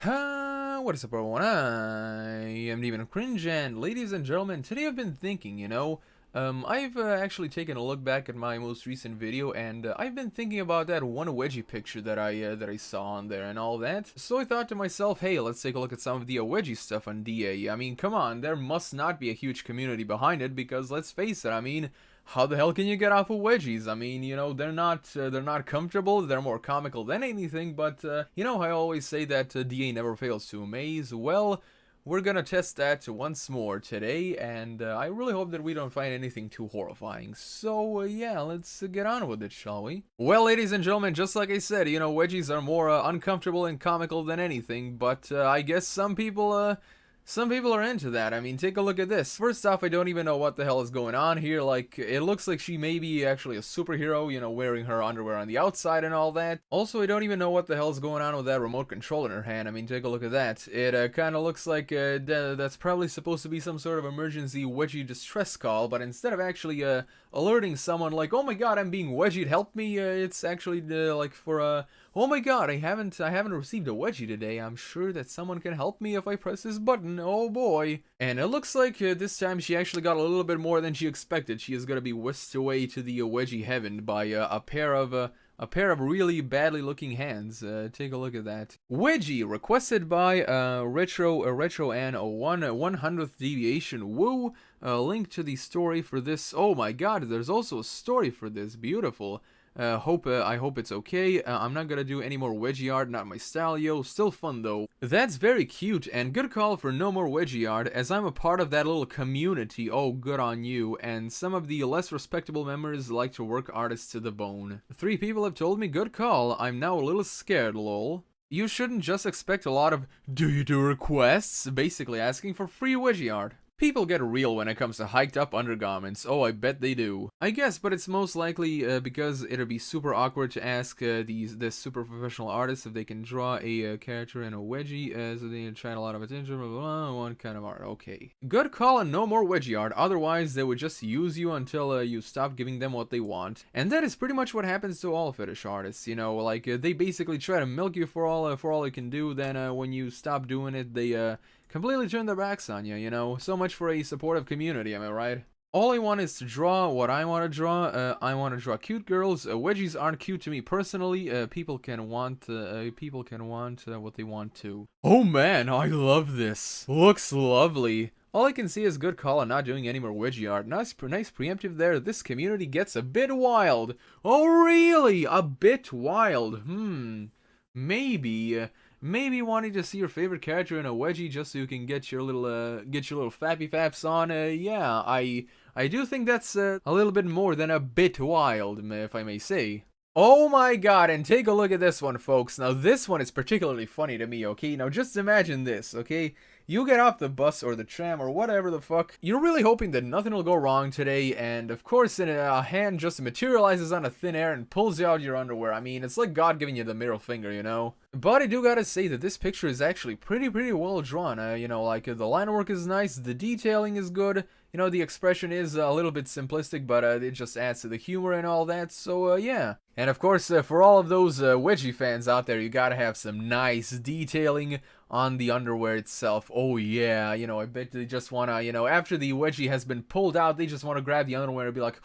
What is up, everyone? I am Deviantart Cringe, and ladies and gentlemen, today I've been thinking, I've actually taken a look back at my most recent video, and I've been thinking about that one wedgie picture that I saw on there and all that. So I thought to myself, hey, let's take a look at some of the wedgie stuff on DA. I mean, come on, there must not be a huge community behind it because let's face it, I mean, how the hell can you get off of wedgies? I mean, they're not comfortable, they're more comical than anything, but, I always say that DA never fails to amaze. Well, we're gonna test that once more today, and I really hope that we don't find anything too horrifying. So, yeah, let's get on with it, shall we? Well, ladies and gentlemen, just like I said, wedgies are more uncomfortable and comical than anything, but I guess some people are into that. I mean, take a look at this. First off, I don't even know what the hell is going on here. Like, it looks like she may be actually a superhero, wearing her underwear on the outside and all that. Also, I don't even know what the hell is going on with that remote control in her hand. I mean, take a look at that. It kind of looks like that's probably supposed to be some sort of emergency wedgie distress call, but instead of actually alerting someone like, oh my god, I'm being wedgied, help me, it's actually like for oh my god, I haven't received a wedgie today. I'm sure that someone can help me if I press this button. Oh boy. And it looks like this time she actually got a little bit more than she expected. She is going to be whisked away to the wedgie heaven by a pair of really badly looking hands. Take a look at that. Wedgie requested by Retro and a 100th deviation. Woo. Link to the story for this. Oh my god, there's also a story for this. Beautiful. I hope it's okay. I'm not gonna do any more wedgie art, not my style, yo. Still fun though. That's very cute, and good call for no more wedgie art, as I'm a part of that little community. Oh, good on you. And some of the less respectable members like to work artists to the bone. 3 people have told me good call. I'm now a little scared, lol. You shouldn't just expect a lot of do you do requests, basically asking for free wedgie art. People get real when it comes to hiked up undergarments. Oh, I bet they do. I guess, but it's most likely because it'll be super awkward to ask this super professional artist if they can draw a character in a wedgie, so they attract a lot of attention. Blah, blah, blah, one kind of art. Okay. Good call and no more wedgie art. Otherwise, they would just use you until you stop giving them what they want. And that is pretty much what happens to all fetish artists. Like they basically try to milk you for all they can do. Then when you stop doing it, they completely turn their backs on you, So much for a supportive community, am I right? All I want is to draw what I want to draw. I want to draw cute girls. Wedgies aren't cute to me personally. People can want what they want to. Oh man, I love this. Looks lovely. All I can see is good call on not doing any more wedgie art. Nice preemptive there. This community gets a bit wild. Oh really? A bit wild. Maybe wanting to see your favorite character in a wedgie just so you can get your little fappy faps on. Yeah, I do think that's a little bit more than a bit wild, if I may say. Oh my god, and take a look at this one, folks. Now, this one is particularly funny to me, okay? Now, just imagine this, okay? You get off the bus or the tram or whatever the fuck. You're really hoping that nothing will go wrong today, and of course, a hand just materializes on a thin air and pulls you out your underwear. I mean, it's like God giving you the middle finger, But I do gotta say that this picture is actually pretty well drawn. The line work is nice, the detailing is good. The expression is a little bit simplistic, but it just adds to the humor and all that, so yeah. And of course, for all of those wedgie fans out there, you gotta have some nice detailing on the underwear itself. Oh yeah, I bet they just wanna, after the wedgie has been pulled out, they just wanna grab the underwear and be like...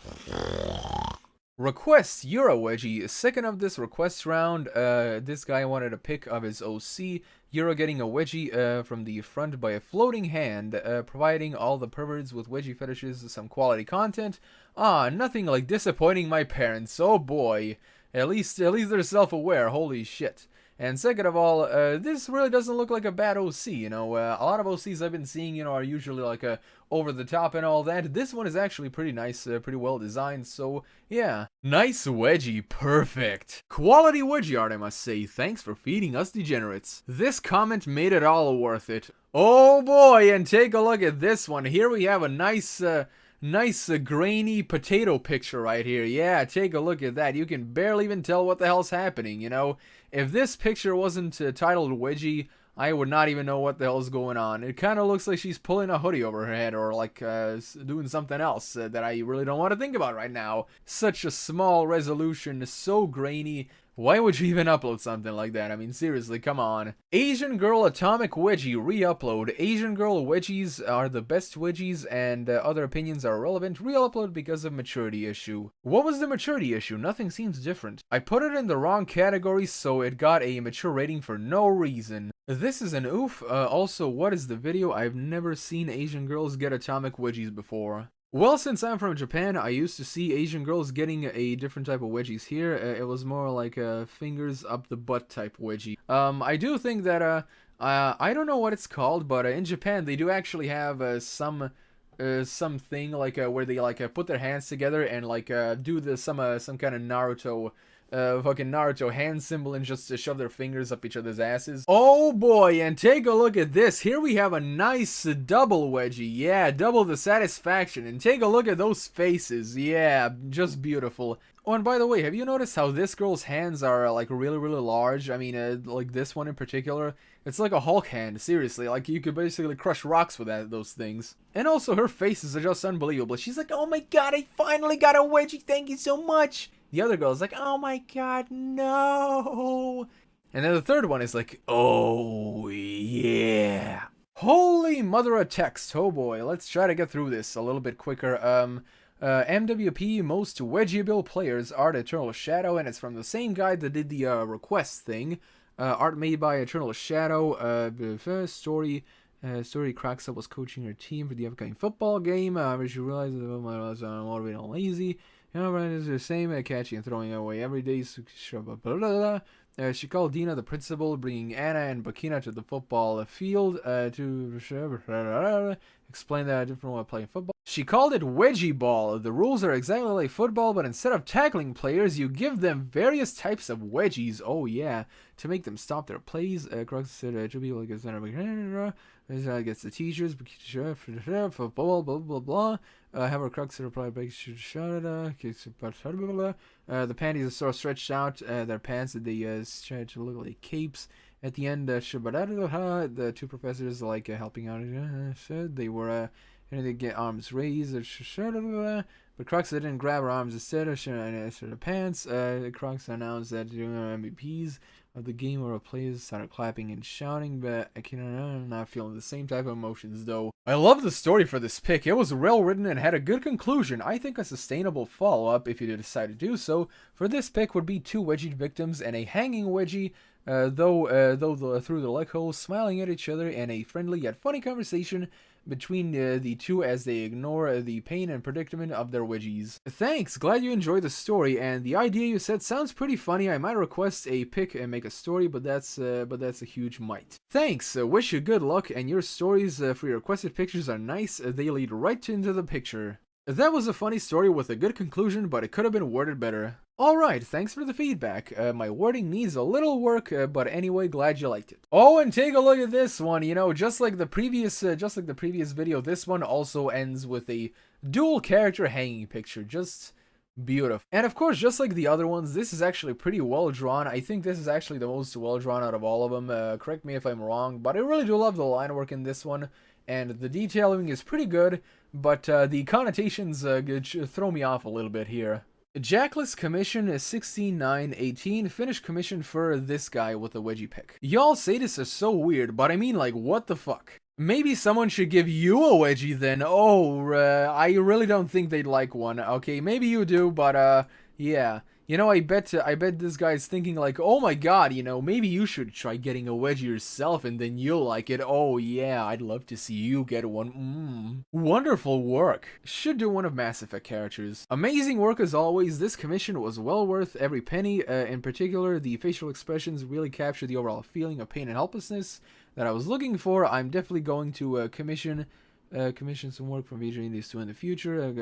Request, you're a wedgie. Second of this request round, this guy wanted a pic of his OC. You're getting a wedgie from the front by a floating hand, providing all the perverts with wedgie fetishes some quality content. Ah, nothing like disappointing my parents. Oh boy. At least they're self-aware. Holy shit. And second of all, this really doesn't look like a bad OC, a lot of OCs I've been seeing, are usually like over the top and all that. This one is actually pretty nice, pretty well designed, so yeah. Nice wedgie, perfect. Quality wedgie art, I must say. Thanks for feeding us degenerates. This comment made it all worth it. Oh boy, and take a look at this one. Here we have a nice grainy potato picture right here. Yeah, take a look at that. You can barely even tell what the hell's happening, If this picture wasn't titled Wedgie, I would not even know what the hell's going on. It kind of looks like she's pulling a hoodie over her head or like doing something else that I really don't want to think about right now. Such a small resolution, so grainy, Why would you even upload something like that? I mean, seriously, come on. Asian Girl Atomic Wedgie re-upload. Asian Girl Wedgies are the best wedgies and other opinions are irrelevant. Re-upload because of maturity issue. What was the maturity issue? Nothing seems different. I put it in the wrong category, so it got a mature rating for no reason. This is an oof. Also, what is the video? I've never seen Asian girls get atomic wedgies before. Well, since I'm from Japan, I used to see Asian girls getting a different type of wedgies here. It was more like a fingers up the butt type wedgie. I do think that, I don't know what it's called, but in Japan they do actually have something like where they like put their hands together and like do some kind of Naruto fucking Naruto hand symbol and just to shove their fingers up each other's asses. Oh boy, and take a look at this. Here we have a nice double wedgie. Yeah, double the satisfaction. And take a look at those faces. Yeah, just beautiful. Oh, and by the way, have you noticed how this girl's hands are like really, really large? I mean, like this one in particular. It's like a Hulk hand, seriously. Like you could basically crush rocks with those things. And also her faces are just unbelievable. She's like, oh my god, I finally got a wedgie. Thank you so much. The other girl's like, oh my god, no. And then the third one is like, oh yeah. Holy mother of text. Oh boy, let's try to get through this a little bit quicker. MWP most wedgeable players art Eternal Shadow, and it's from the same guy that did the request thing. Art made by Eternal Shadow. Story Cracksa was coaching her team for the upcoming football game. She realized that I was motivated and lazy. You know, right, it's the same, catching and throwing away every day. She called Dina the principal, bringing Anna and Bakina to the football field to explain that a different way of playing football. She called it wedgie ball. The rules are exactly like football, but instead of tackling players, you give them various types of wedgies. Oh yeah, to make them stop their plays. Crux said to be like a gets the teachers, football, blah blah blah. However, Crux reply back the panties are so stretched out, their pants that they stretch to look like capes. At the end, the two professors like helping out. Said they were they get arms raised. But Crux didn't grab her arms instead of the pants. Crux announced that MVPs of the game where players started clapping and shouting, but I'm not feeling the same type of emotions though. I love the story for this pick. It was well written and had a good conclusion. I think a sustainable follow-up, if you decide to do so, for this pick would be 2 wedgie victims and a hanging wedgie, through the leg hole, smiling at each other, and a friendly yet funny conversation between the two as they ignore the pain and predicament of their wedgies. Thanks, glad you enjoyed the story, and the idea you said sounds pretty funny. I might request a pick and make a story, but that's a huge might. Thanks, wish you good luck, and your stories for your requested pictures are nice. They lead right into the picture. That was a funny story with a good conclusion, but it could have been worded better. Alright, thanks for the feedback. My wording needs a little work, but anyway, glad you liked it. Oh, and take a look at this one. You know, just like the previous video, this one also ends with a dual character hanging picture. Just beautiful. And of course, just like the other ones, this is actually pretty well drawn. I think this is actually the most well drawn out of all of them. Correct me if I'm wrong, but I really do love the line work in this one. And the detailing is pretty good, but the connotations throw me off a little bit here. Jackless commission is 16.918. Finish commission for this guy with a wedgie pick. Y'all say this is so weird, but I mean, like, what the fuck? Maybe someone should give you a wedgie then. Oh, I really don't think they'd like one. Okay, maybe you do, but yeah. You know, I bet this guy's thinking like, oh my god, you know, maybe you should try getting a wedgie yourself and then you'll like it. Oh yeah, I'd love to see you get one. Wonderful work. Should do one of Mass Effect characters. Amazing work as always. This commission was well worth every penny. In particular, the facial expressions really captured the overall feeling of pain and helplessness that I was looking for. I'm definitely going to commission some work from featuring these two in the future.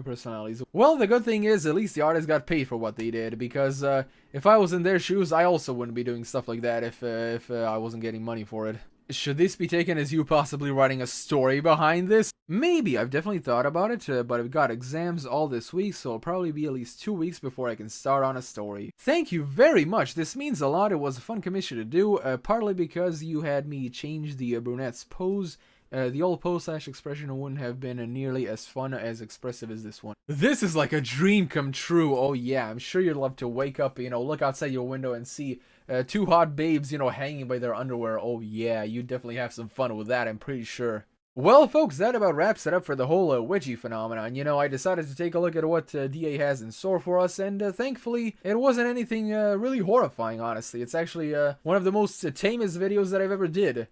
Personalities. Well, the good thing is, at least the artist got paid for what they did, because if I was in their shoes, I also wouldn't be doing stuff like that if I wasn't getting money for it. Should this be taken as you possibly writing a story behind this? Maybe. I've definitely thought about it, but I've got exams all this week, so it'll probably be at least 2 weeks before I can start on a story. Thank you very much. This means a lot. It was a fun commission to do, partly because you had me change the brunette's pose the old pose slash expression wouldn't have been nearly as fun as expressive as this one. This is like a dream come true. Oh yeah, I'm sure you'd love to wake up, look outside your window and see two hot babes, hanging by their underwear. Oh yeah, you definitely have some fun with that, I'm pretty sure. Well, folks, that about wraps it up for the whole wedgie phenomenon. I decided to take a look at what DA has in store for us, and thankfully, it wasn't anything really horrifying, honestly. It's actually one of the most tamest videos that I've ever did,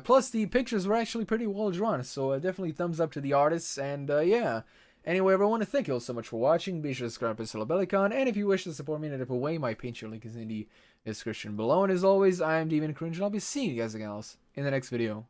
plus, the pictures were actually pretty well drawn, so definitely thumbs up to the artists, and yeah. Anyway, everyone, thank you all so much for watching. Be sure to subscribe to Bellicon, and if you wish to support me in a different way, my Patreon link is in the description below. And as always, I am Deviantart Cringe, and I'll be seeing you guys again else in the next video.